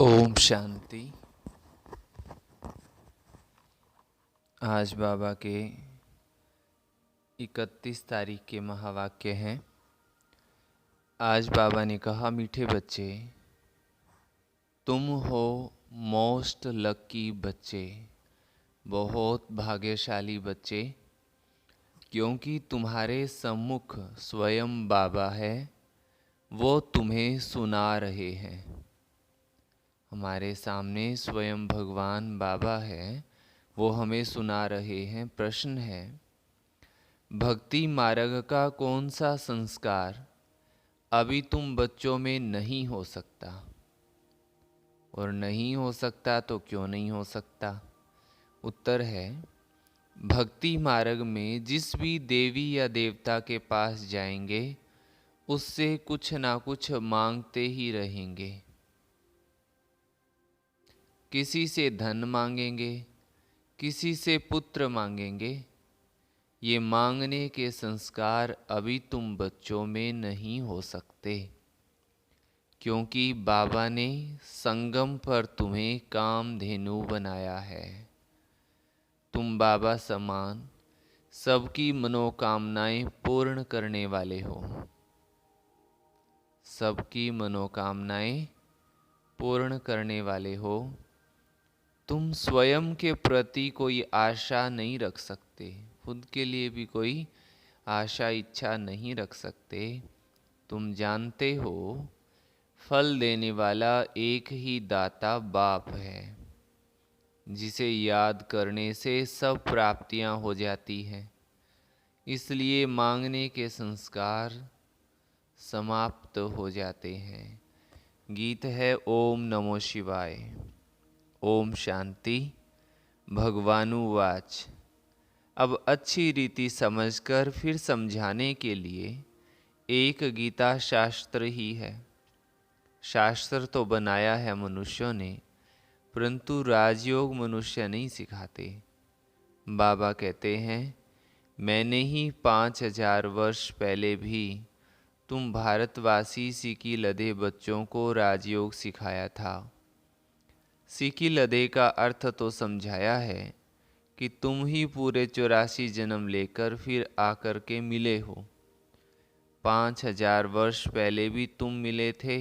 ओम शांति। आज बाबा के 31 तारीख के महावाक्य हैं। आज बाबा ने कहा, मीठे बच्चे, तुम हो मोस्ट लकी बच्चे, बहुत भाग्यशाली बच्चे, क्योंकि तुम्हारे सम्मुख स्वयं बाबा है, वो तुम्हें सुना रहे हैं। हमारे सामने स्वयं भगवान बाबा है, वो हमें सुना रहे हैं। प्रश्न है, भक्ति मार्ग का कौन सा संस्कार अभी तुम बच्चों में नहीं हो सकता? और नहीं हो सकता तो क्यों नहीं हो सकता? उत्तर है, भक्ति मार्ग में जिस भी देवी या देवता के पास जाएंगे उससे कुछ ना कुछ मांगते ही रहेंगे। किसी से धन मांगेंगे, किसी से पुत्र मांगेंगे। ये मांगने के संस्कार अभी तुम बच्चों में नहीं हो सकते, क्योंकि बाबा ने संगम पर तुम्हें कामधेनु बनाया है। तुम बाबा समान सबकी मनोकामनाएं पूर्ण करने वाले हो। सबकी मनोकामनाएं पूर्ण करने वाले हो। तुम स्वयं के प्रति कोई आशा नहीं रख सकते, खुद के लिए भी कोई आशा इच्छा नहीं रख सकते। तुम जानते हो, फल देने वाला एक ही दाता बाप है, जिसे याद करने से सब प्राप्तियां हो जाती हैं। इसलिए मांगने के संस्कार समाप्त हो जाते हैं। गीत है ओम नमो शिवाय। ओम शांति। भगवानुवाच। अब अच्छी रीति समझकर फिर समझाने के लिए एक गीता शास्त्र ही है। शास्त्र तो बनाया है मनुष्यों ने, परंतु राजयोग मनुष्य नहीं सिखाते। बाबा कहते हैं, मैंने ही 5000 वर्ष पहले भी तुम भारतवासी सीकी लदे बच्चों को राजयोग सिखाया था। सीकी लदे का अर्थ तो समझाया है कि तुम ही पूरे 84 जन्म लेकर फिर आकर के मिले हो। 5000 वर्ष पहले भी तुम मिले थे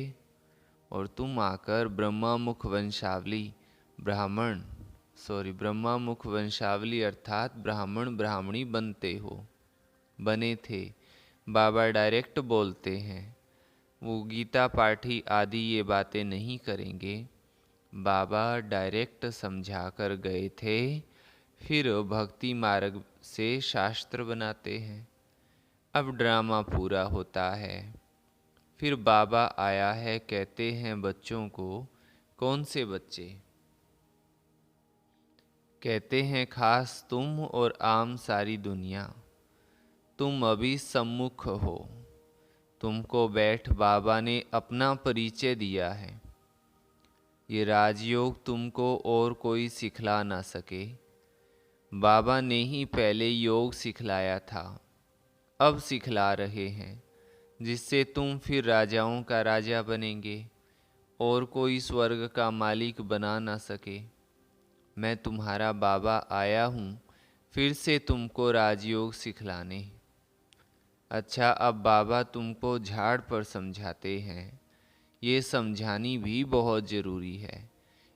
और तुम आकर ब्रह्मा मुख वंशावली अर्थात ब्राह्मण ब्राह्मणी बने थे। बाबा डायरेक्ट बोलते हैं, वो गीता पाठी आदि ये बातें नहीं करेंगे। बाबा डायरेक्ट समझा कर गए थे, फिर भक्ति मार्ग से शास्त्र बनाते हैं। अब ड्रामा पूरा होता है। फिर बाबा आया है, कहते हैं बच्चों को, कौन से बच्चे? कहते हैं खास तुम और आम सारी दुनिया। तुम अभी सम्मुख हो। तुमको बैठ बाबा ने अपना परिचय दिया है। ये राजयोग तुमको और कोई सिखला ना सके। बाबा ने ही पहले योग सिखलाया था, अब सिखला रहे हैं, जिससे तुम फिर राजाओं का राजा बनेंगे और कोई स्वर्ग का मालिक बना ना सके। मैं तुम्हारा बाबा आया हूँ फिर से तुमको राजयोग सिखलाने। अच्छा, अब बाबा तुमको झाड़ पर समझाते हैं। ये समझानी भी बहुत ज़रूरी है।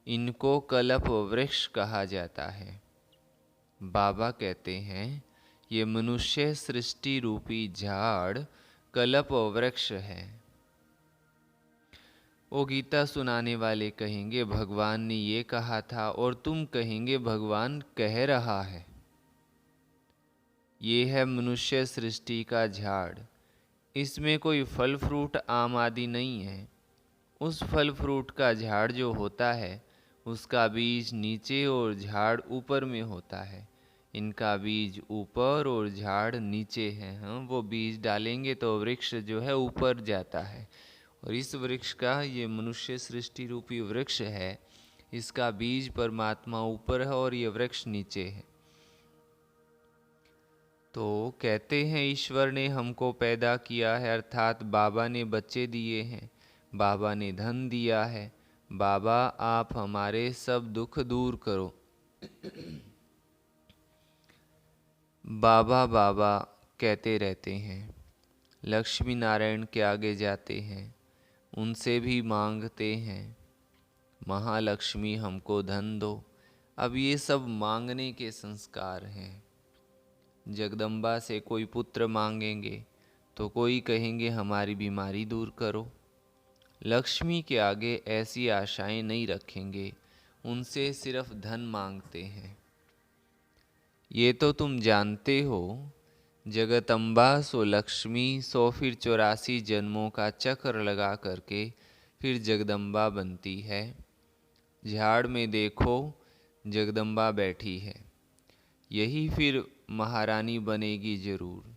इनको कल्प वृक्ष कहा जाता है। बाबा कहते हैं, ये मनुष्य सृष्टि रूपी झाड़ कल्प वृक्ष है। वो गीता सुनाने वाले कहेंगे भगवान ने ये कहा था, और तुम कहेंगे भगवान कह रहा है। ये है मनुष्य सृष्टि का झाड़। इसमें कोई फल फ्रूट आम आदि नहीं है। उस फल फ्रूट का झाड़ जो होता है, उसका बीज नीचे और झाड़ ऊपर में होता है। इनका बीज ऊपर और झाड़ नीचे है। हम वो बीज डालेंगे तो वृक्ष जो है ऊपर जाता है। और इस वृक्ष का, ये मनुष्य सृष्टि रूपी वृक्ष है, इसका बीज परमात्मा ऊपर है और ये वृक्ष नीचे है। तो कहते हैं ईश्वर ने हमको पैदा किया है, अर्थात बाबा ने बच्चे दिए हैं, बाबा ने धन दिया है, बाबा आप हमारे सब दुख दूर करो। बाबा बाबा कहते रहते हैं, लक्ष्मी नारायण के आगे जाते हैं, उनसे भी मांगते हैं, महालक्ष्मी हमको धन दो। अब ये सब मांगने के संस्कार हैं। जगदम्बा से कोई पुत्र मांगेंगे तो कोई कहेंगे हमारी बीमारी दूर करो। लक्ष्मी के आगे ऐसी आशाएं नहीं रखेंगे, उनसे सिर्फ धन मांगते हैं। ये तो तुम जानते हो, जगदम्बा सो लक्ष्मी सो फिर 84 जन्मों का चक्र लगा करके फिर जगदम्बा बनती है। झाड़ में देखो जगदम्बा बैठी है, यही फिर महारानी बनेगी जरूर।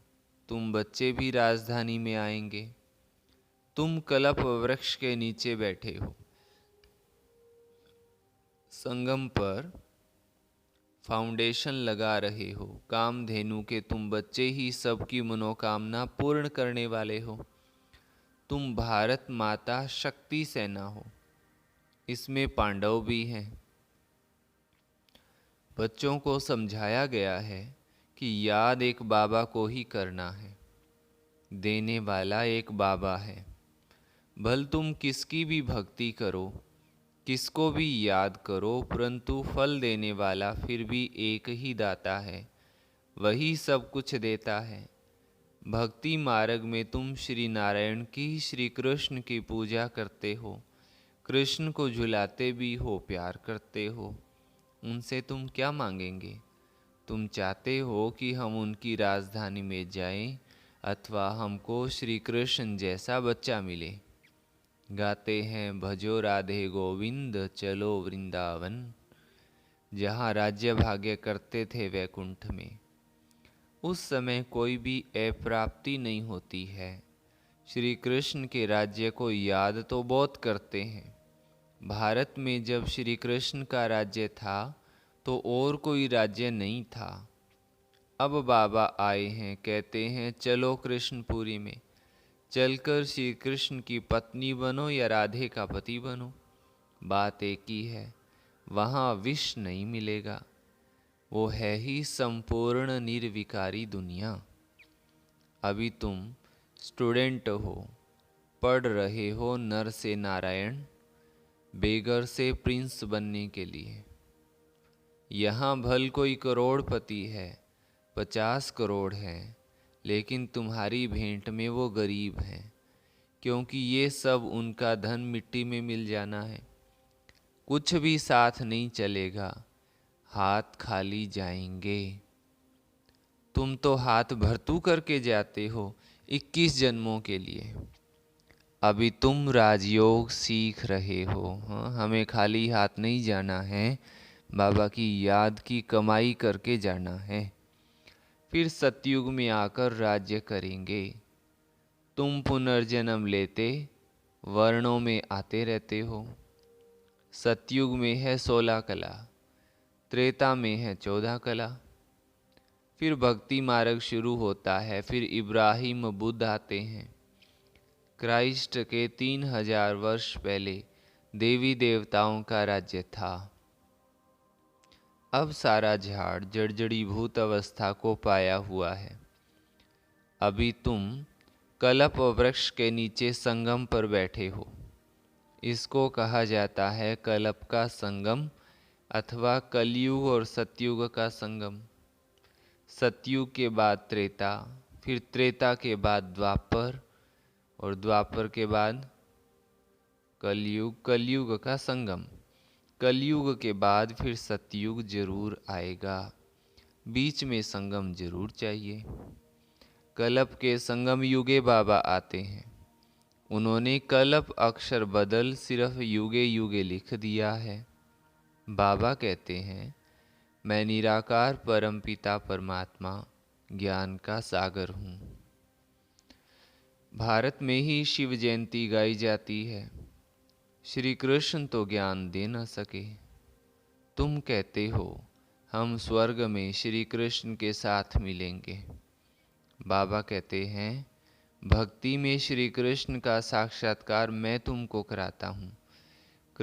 तुम बच्चे भी राजधानी में आएंगे। तुम कल्प वृक्ष के नीचे बैठे हो, संगम पर फाउंडेशन लगा रहे हो। कामधेनु के तुम बच्चे ही सबकी मनोकामना पूर्ण करने वाले हो। तुम भारत माता शक्ति सेना हो, इसमें पांडव भी हैं। बच्चों को समझाया गया है कि याद एक बाबा को ही करना है, देने वाला एक बाबा है। भल तुम किसकी भी भक्ति करो, किसको भी याद करो, परंतु फल देने वाला फिर भी एक ही दाता है, वही सब कुछ देता है। भक्ति मार्ग में तुम श्री नारायण की, श्री कृष्ण की पूजा करते हो, कृष्ण को झुलाते भी हो, प्यार करते हो। उनसे तुम क्या मांगेंगे? तुम चाहते हो कि हम उनकी राजधानी में जाएं अथवा हमको श्री कृष्ण जैसा बच्चा मिले। गाते हैं भजो राधे गोविंद चलो वृंदावन, जहाँ राज्य भाग्य करते थे वैकुंठ में। उस समय कोई भी अप्राप्ति नहीं होती है। श्री कृष्ण के राज्य को याद तो बहुत करते हैं। भारत में जब श्री कृष्ण का राज्य था तो और कोई राज्य नहीं था। अब बाबा आए हैं, कहते हैं चलो कृष्णपुरी में, चलकर श्री कृष्ण की पत्नी बनो या राधे का पति बनो, बात एक ही है। वहाँ विष नहीं मिलेगा, वो है ही संपूर्ण निर्विकारी दुनिया। अभी तुम स्टूडेंट हो, पढ़ रहे हो नर से नारायण, बेगर से प्रिंस बनने के लिए। यहाँ भल कोई करोड़पति है, 50 करोड़ है, लेकिन तुम्हारी भेंट में वो गरीब हैं, क्योंकि ये सब उनका धन मिट्टी में मिल जाना है। कुछ भी साथ नहीं चलेगा, हाथ खाली जाएंगे। तुम तो हाथ भरतू करके जाते हो 21 जन्मों के लिए। अभी तुम राजयोग सीख रहे हो। हाँ, हमें खाली हाथ नहीं जाना है, बाबा की याद की कमाई करके जाना है। फिर सतयुग में आकर राज्य करेंगे। तुम पुनर्जन्म लेते वर्णों में आते रहते हो। सतयुग में है 16 कला, त्रेता में है 14 कला। फिर भक्ति मार्ग शुरू होता है। फिर इब्राहिम बुद्ध आते हैं। क्राइस्ट के 3000 वर्ष पहले देवी देवताओं का राज्य था। अब सारा झाड़ जर्जरीभूत अवस्था को पाया हुआ है। अभी तुम कल्प वृक्ष के नीचे संगम पर बैठे हो। इसको कहा जाता है कल्प का संगम अथवा कलयुग और सतयुग का संगम। सतयुग के बाद त्रेता, फिर त्रेता के बाद द्वापर और द्वापर के बाद कलयुग, कलयुग का संगम। कलयुग के बाद फिर सतयुग जरूर आएगा, बीच में संगम जरूर चाहिए। कल्प के संगम युगे बाबा आते हैं। उन्होंने कल्प अक्षर बदल सिर्फ युगे युगे लिख दिया है। बाबा कहते हैं मैं निराकार परमपिता परमात्मा ज्ञान का सागर हूँ। भारत में ही शिव जयंती गाई जाती है। श्री कृष्ण तो ज्ञान दे न सके। तुम कहते हो हम स्वर्ग में श्री कृष्ण के साथ मिलेंगे। बाबा कहते हैं भक्ति में श्री कृष्ण का साक्षात्कार मैं तुमको कराता हूँ।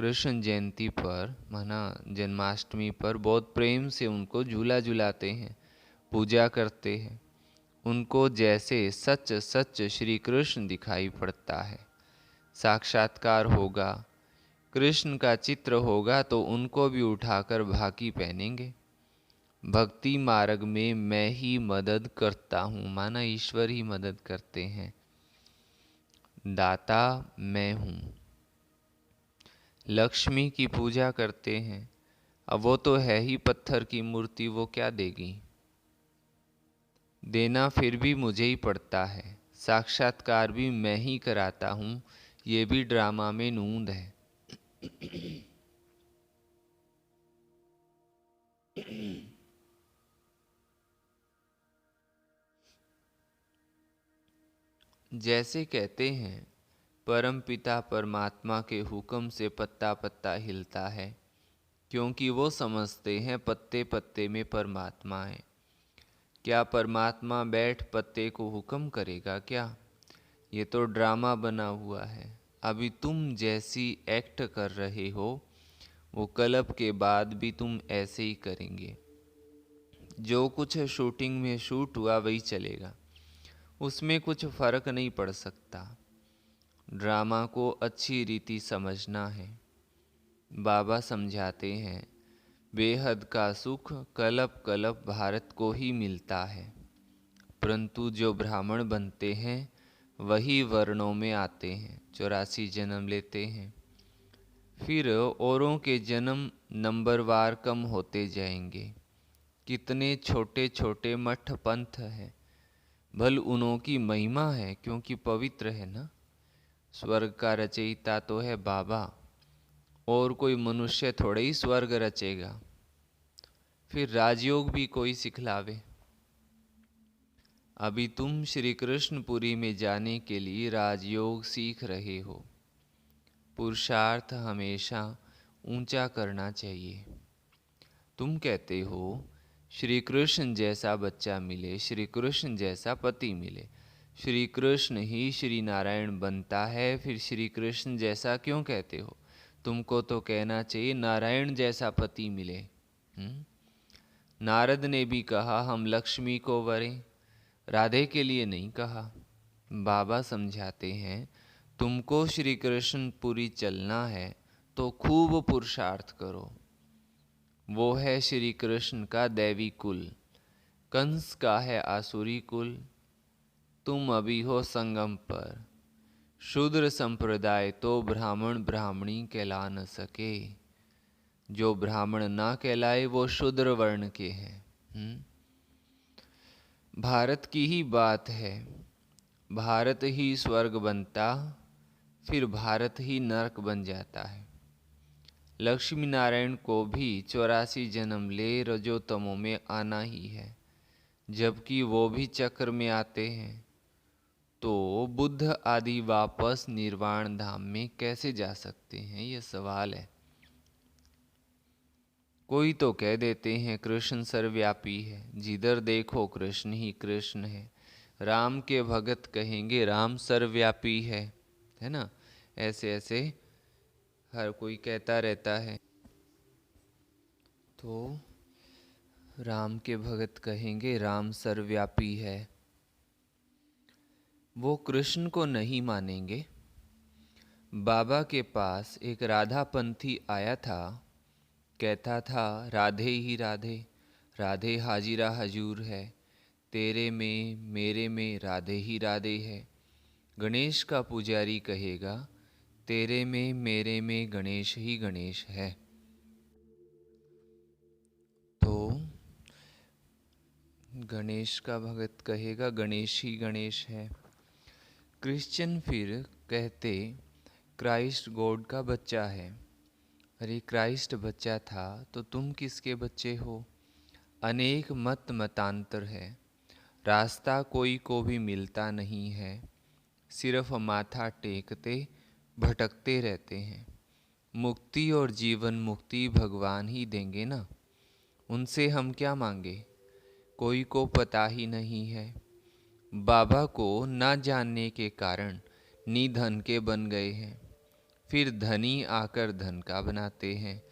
कृष्ण जयंती पर माना जन्माष्टमी पर बहुत प्रेम से उनको झूला झुलाते हैं, पूजा करते हैं। उनको जैसे सच सच श्री कृष्ण दिखाई पड़ता है। साक्षात्कार होगा, कृष्ण का चित्र होगा तो उनको भी उठाकर भाकी पहनेंगे। भक्ति मार्ग में मैं ही मदद करता हूँ, माना ईश्वर ही मदद करते हैं। दाता मैं हूँ। लक्ष्मी की पूजा करते हैं, अब वो तो है ही पत्थर की मूर्ति, वो क्या देगी। देना फिर भी मुझे ही पड़ता है। साक्षात्कार भी मैं ही कराता हूँ, ये भी ड्रामा में नूंद है। जैसे कहते हैं परमपिता परमात्मा के हुक्म से पत्ता पत्ता हिलता है, क्योंकि वो समझते हैं पत्ते पत्ते में परमात्मा है। क्या परमात्मा बैठ पत्ते को हुक्म करेगा क्या? ये तो ड्रामा बना हुआ है। अभी तुम जैसी एक्ट कर रहे हो वो कल्प के बाद भी तुम ऐसे ही करेंगे। जो कुछ शूटिंग में शूट हुआ वही चलेगा, उसमें कुछ फर्क नहीं पड़ सकता। ड्रामा को अच्छी रीति समझना है। बाबा समझाते हैं बेहद का सुख कल्प कल्प भारत को ही मिलता है, परंतु जो ब्राह्मण बनते हैं वही वर्णों में आते हैं, 84 जन्म लेते हैं। फिर औरों के जन्म नंबरवार कम होते जाएंगे। कितने छोटे छोटे मठ पंथ है, भल उनों की महिमा है क्योंकि पवित्र है ना। स्वर्ग का रचयिता तो है बाबा, और कोई मनुष्य थोड़े ही स्वर्ग रचेगा। फिर राजयोग भी कोई सिखलावे। अभी तुम श्री कृष्णपुरी में जाने के लिए राजयोग सीख रहे हो। पुरुषार्थ हमेशा ऊंचा करना चाहिए। तुम कहते हो श्री कृष्ण जैसा बच्चा मिले, श्री कृष्ण जैसा पति मिले। श्री कृष्ण ही श्री नारायण बनता है, फिर श्री कृष्ण जैसा क्यों कहते हो? तुमको तो कहना चाहिए नारायण जैसा पति मिले। नारद ने भी कहा हम लक्ष्मी को वरें, राधे के लिए नहीं कहा। बाबा समझाते हैं तुमको श्री कृष्णपुरी चलना है तो खूब पुरुषार्थ करो। वो है श्री कृष्ण का दैवी कुल, कंस का है आसुरी कुल। तुम अभी हो संगम पर। शूद्र संप्रदाय तो ब्राह्मण ब्राह्मणी कहला न सके। जो ब्राह्मण ना कहलाए वो शूद्र वर्ण के हैं। भारत की ही बात है। भारत ही स्वर्ग बनता, फिर भारत ही नरक बन जाता है। लक्ष्मी नारायण को भी 84 जन्म ले रजोतमों में आना ही है, जबकि वो भी चक्र में आते हैं। तो बुद्ध आदि वापस निर्वाण धाम में कैसे जा सकते हैं, ये सवाल है। कोई तो कह देते हैं कृष्ण सर्वव्यापी है, जिधर देखो कृष्ण ही कृष्ण है। राम के भगत कहेंगे राम सर्वव्यापी है ना। ऐसे ऐसे हर कोई कहता रहता है। तो राम के भगत कहेंगे राम सर्वव्यापी है, वो कृष्ण को नहीं मानेंगे। बाबा के पास एक राधापंथी आया था, कहता था राधे ही राधे, राधे हाजिरा हजूर है, तेरे में मेरे में राधे ही राधे है। गणेश का पुजारी कहेगा तेरे में मेरे में गणेश ही गणेश है। तो गणेश का भगत कहेगा गणेश ही गणेश है। क्रिश्चियन फिर कहते क्राइस्ट गॉड का बच्चा है। अरे क्राइस्ट बच्चा था तो तुम किसके बच्चे हो? अनेक मत मतांतर है, रास्ता कोई को भी मिलता नहीं है। सिर्फ माथा टेकते भटकते रहते हैं। मुक्ति और जीवन मुक्ति भगवान ही देंगे ना, उनसे हम क्या मांगे? कोई को पता ही नहीं है। बाबा को ना जानने के कारण निधन के बन गए हैं। फिर धनी आकर धन का बनाते हैं।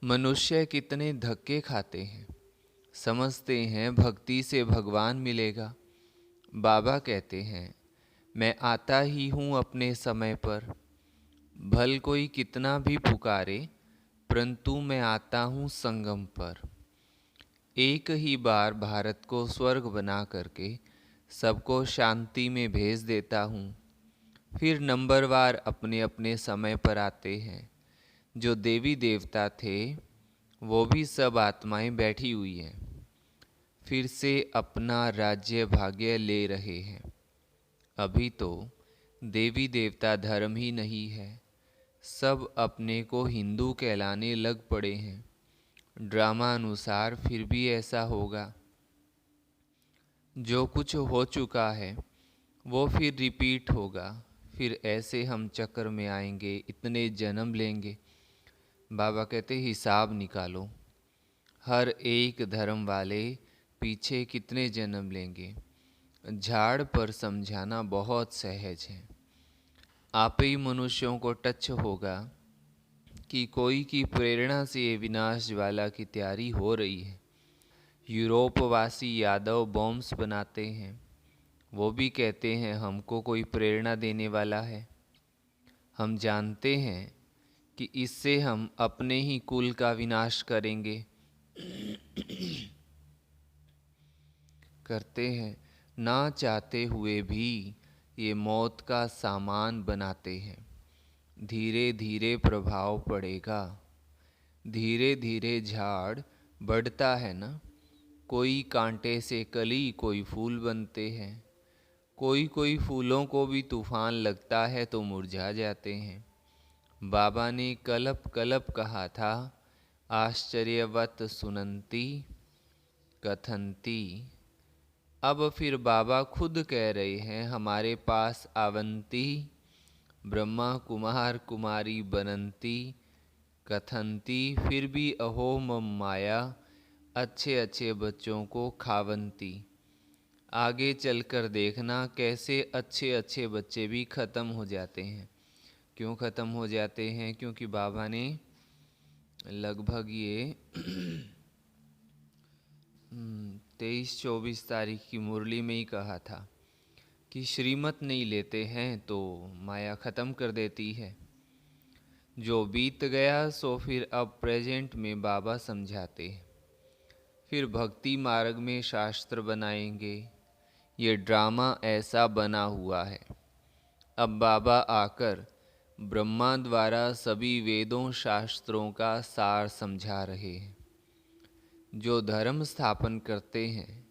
मनुष्य कितने धक्के खाते हैं, समझते हैं भक्ति से भगवान मिलेगा। बाबा कहते हैं, मैं आता ही हूँ अपने समय पर। भल कोई कितना भी पुकारे, परंतु मैं आता हूँ संगम पर। एक ही बार भारत को स्वर्ग बना करके सबको शांति में भेज देता हूँ। फिर नंबरवार अपने अपने समय पर आते हैं। जो देवी देवता थे वो भी सब आत्माएं बैठी हुई हैं, फिर से अपना राज्य भाग्य ले रहे हैं। अभी तो देवी देवता धर्म ही नहीं है, सब अपने को हिंदू कहलाने लग पड़े हैं। ड्रामा अनुसार फिर भी ऐसा होगा। जो कुछ हो चुका है वो फिर रिपीट होगा। फिर ऐसे हम चक्र में आएंगे, इतने जन्म लेंगे। बाबा कहते हिसाब निकालो, हर एक धर्म वाले पीछे कितने जन्म लेंगे। झाड़ पर समझाना बहुत सहज है। आप ही मनुष्यों को टच होगा कि कोई की प्रेरणा से ये विनाश ज्वाला की तैयारी हो रही है। यूरोपवासी यादव बॉम्ब्स बनाते हैं, वो भी कहते हैं हमको कोई प्रेरणा देने वाला है। हम जानते हैं कि इससे हम अपने ही कुल का विनाश करेंगे। करते हैं, ना चाहते हुए भी ये मौत का सामान बनाते हैं। धीरे धीरे प्रभाव पड़ेगा। धीरे धीरे झाड़ बढ़ता है ना। कोई कांटे से कली, कोई फूल बनते हैं। कोई कोई फूलों को भी तूफान लगता है तो मुरझा जाते हैं। बाबा ने कलप कलप कहा था, आश्चर्यवत सुनंती कथंती। अब फिर बाबा खुद कह रहे हैं, हमारे पास आवंती, ब्रह्मा कुमार कुमारी बनंती कथंती। फिर भी अहो मम माया, अच्छे अच्छे बच्चों को खावंती। आगे चलकर देखना कैसे अच्छे अच्छे बच्चे भी ख़त्म हो जाते हैं। क्यों ख़त्म हो जाते हैं? क्योंकि बाबा ने लगभग ये 23-24 तारीख की मुरली में ही कहा था कि श्रीमत नहीं लेते हैं तो माया ख़त्म कर देती है। जो बीत गया सो फिर अब प्रेजेंट में बाबा समझाते हैं। फिर भक्ति मार्ग में शास्त्र बनाएंगे। ये ड्रामा ऐसा बना हुआ है। अब बाबा आकर ब्रह्मा द्वारा सभी वेदों शास्त्रों का सार समझा रहे हैं। जो धर्म स्थापन करते हैं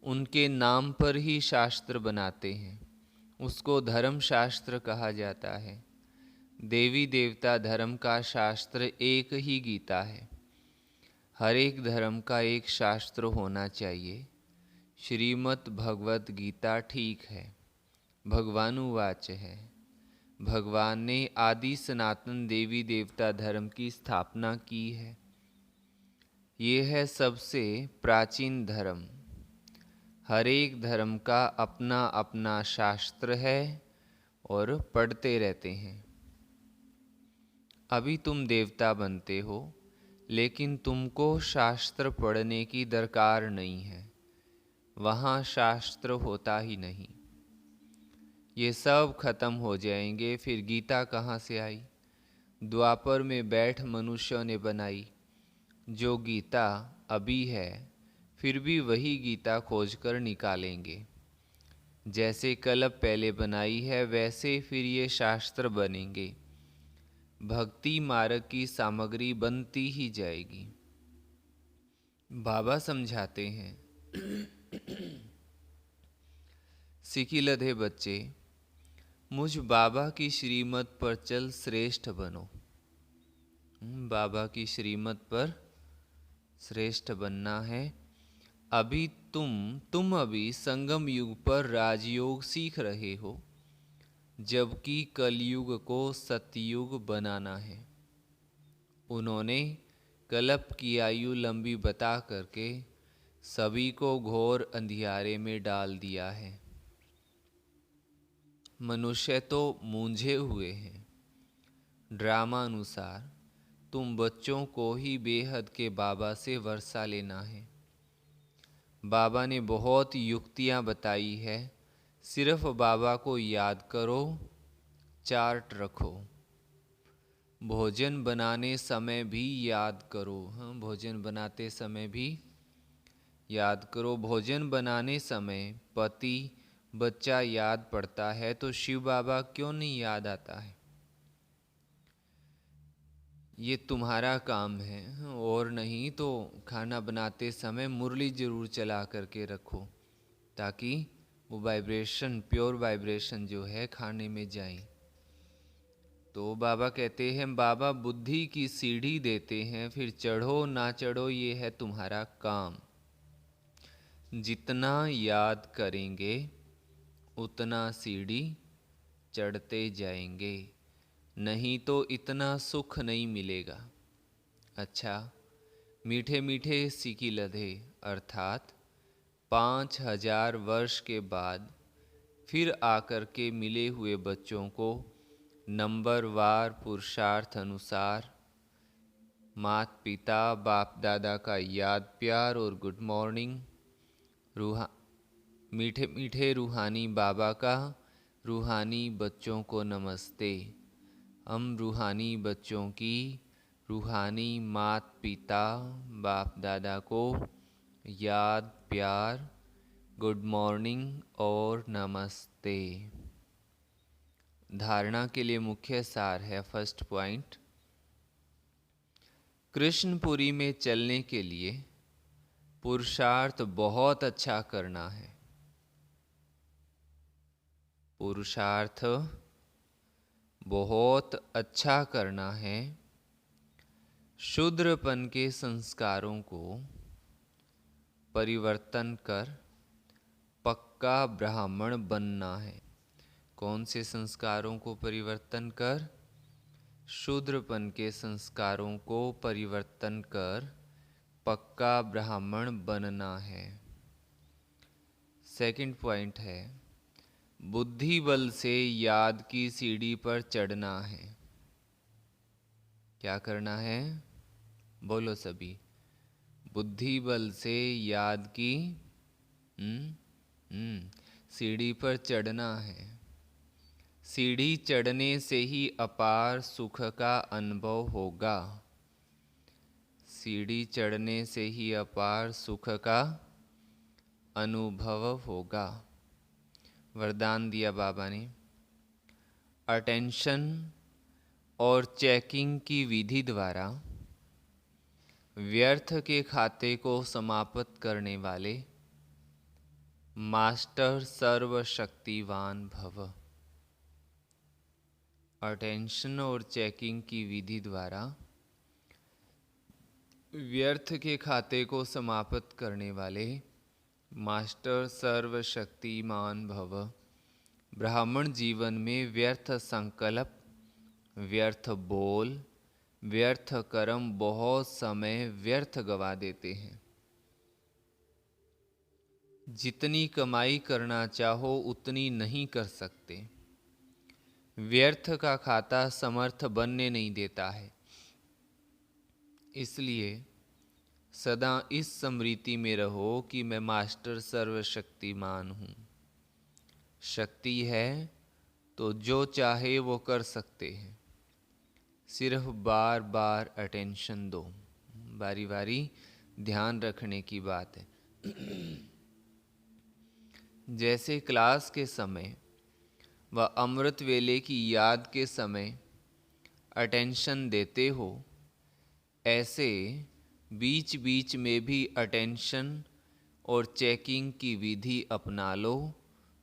उनके नाम पर ही शास्त्र बनाते हैं, उसको धर्म शास्त्र कहा जाता है। देवी देवता धर्म का शास्त्र एक ही गीता है। हर एक धर्म का एक शास्त्र होना चाहिए। श्रीमद् भगवत गीता ठीक है, भगवानुवाच है। भगवान ने आदि सनातन देवी देवता धर्म की स्थापना की है। ये है सबसे प्राचीन धर्म। हर एक धर्म का अपना अपना शास्त्र है और पढ़ते रहते हैं। अभी तुम देवता बनते हो, लेकिन तुमको शास्त्र पढ़ने की दरकार नहीं है। वहाँ शास्त्र होता ही नहीं। ये सब खत्म हो जाएंगे। फिर गीता कहाँ से आई? द्वापर में बैठ मनुष्यों ने बनाई। जो गीता अभी है फिर भी वही गीता खोजकर निकालेंगे। जैसे कलप पहले बनाई है वैसे फिर ये शास्त्र बनेंगे। भक्ति मार्ग की सामग्री बनती ही जाएगी। बाबा समझाते हैं, सीखी लधे बच्चे, मुझ बाबा की श्रीमत पर चल श्रेष्ठ बनो। बाबा की श्रीमत पर श्रेष्ठ बनना है। अभी तुम अभी संगम युग पर राजयोग सीख रहे हो, जबकि कलयुग को सतयुग बनाना है। उन्होंने कल्प की आयु लंबी बता करके सभी को घोर अंधियारे में डाल दिया है। मनुष्य तो मूंझे हुए हैं। ड्रामा अनुसार तुम बच्चों को ही बेहद के बाबा से वर्षा लेना है। बाबा ने बहुत युक्तियां बताई है, सिर्फ बाबा को याद करो, चार्ट रखो। भोजन बनाने समय भी याद करो। हाँ, भोजन बनाते समय भी याद करो। भोजन बनाने समय पति बच्चा याद पड़ता है तो शिव बाबा क्यों नहीं याद आता है? ये तुम्हारा काम है। और नहीं तो खाना बनाते समय मुरली जरूर चला करके रखो, ताकि वो वाइब्रेशन, प्योर वाइब्रेशन जो है खाने में जाए। तो बाबा कहते हैं, बाबा बुद्धि की सीढ़ी देते हैं, फिर चढ़ो ना चढ़ो ये है तुम्हारा काम। जितना याद करेंगे उतना सीढ़ी चढ़ते जाएंगे, नहीं तो इतना सुख नहीं मिलेगा। अच्छा, मीठे मीठे सीकी लधे अर्थात 5000 वर्ष के बाद फिर आकर के मिले हुए बच्चों को नंबरवार पुरुषार्थ अनुसार माता पिता बाप दादा का याद प्यार और गुड मॉर्निंग, मीठे मीठे रूहानी बाबा का रूहानी बच्चों को नमस्ते। हम रूहानी बच्चों की रूहानी माता पिता बाप दादा को याद प्यार, गुड मॉर्निंग और नमस्ते। धारणा के लिए मुख्य सार है, फर्स्ट पॉइंट, कृष्णपुरी में चलने के लिए पुरुषार्थ बहुत अच्छा करना है। पुरुषार्थ बहुत अच्छा करना है। शूद्रपन के संस्कारों को परिवर्तन कर पक्का ब्राह्मण बनना है। कौन से संस्कारों को परिवर्तन कर? शूद्रपन के संस्कारों को परिवर्तन कर पक्का ब्राह्मण बनना है। सेकंड पॉइंट है, बुद्धि बल से याद की सीढ़ी पर चढ़ना है। क्या करना है? बोलो सभी। बुद्धि बल से याद की सीढ़ी पर चढ़ना है। सीढ़ी चढ़ने से ही अपार सुख का अनुभव होगा। सीढ़ी चढ़ने से ही अपार सुख का अनुभव होगा। वरदान दिया बाबा ने, अटेंशन और चेकिंग की विधि द्वारा व्यर्थ के खाते को समाप्त करने वाले मास्टर सर्वशक्तिवान भव। अटेंशन और चेकिंग की विधि द्वारा व्यर्थ के खाते को समाप्त करने वाले मास्टर सर्वशक्तिमान भव। ब्राह्मण जीवन में व्यर्थ संकल्प, व्यर्थ बोल, व्यर्थ कर्म बहुत समय व्यर्थ गवा देते हैं। जितनी कमाई करना चाहो उतनी नहीं कर सकते। व्यर्थ का खाता समर्थ बनने नहीं देता है। इसलिए सदा इस स्मृति में रहो कि मैं मास्टर सर्वशक्तिमान हूँ। शक्ति है तो जो चाहे वो कर सकते हैं, सिर्फ बार बार अटेंशन दो। बारी बारी ध्यान रखने की बात है। जैसे क्लास के समय व अमृत वेले की याद के समय अटेंशन देते हो, ऐसे बीच बीच में भी अटेंशन और चेकिंग की विधि अपना लो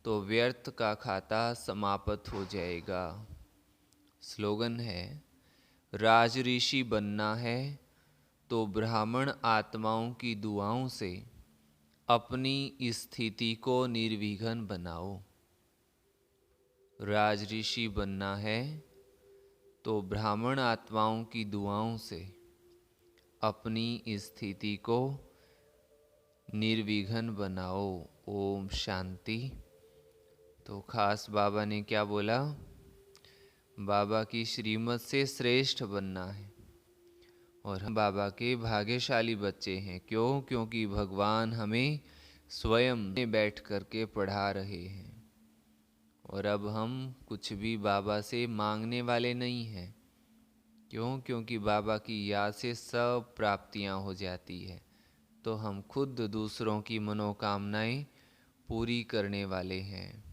तो व्यर्थ का खाता समाप्त हो जाएगा। स्लोगन है, राज ऋषि बनना है तो ब्राह्मण आत्माओं की दुआओं से अपनी स्थिति को निर्विघ्न बनाओ। राज ऋषि बनना है तो ब्राह्मण आत्माओं की दुआओं से अपनी स्थिति को निर्विघ्न बनाओ। ओम शांति। तो खास बाबा ने क्या बोला, बाबा की श्रीमत से श्रेष्ठ बनना है। और हम बाबा के भाग्यशाली बच्चे हैं। क्यों? क्योंकि भगवान हमें स्वयं में बैठ करके पढ़ा रहे हैं। और अब हम कुछ भी बाबा से मांगने वाले नहीं हैं। क्यों? क्योंकि बाबा की याद से सब प्राप्तियां हो जाती है। तो हम खुद दूसरों की मनोकामनाएं पूरी करने वाले हैं,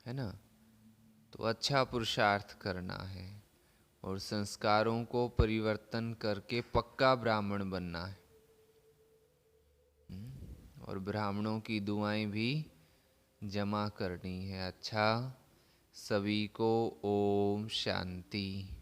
है ना। तो अच्छा पुरुषार्थ करना है और संस्कारों को परिवर्तन करके पक्का ब्राह्मण बनना है। और ब्राह्मणों की दुआएं भी जमा करनी है। अच्छा, सभी को ओम शांति।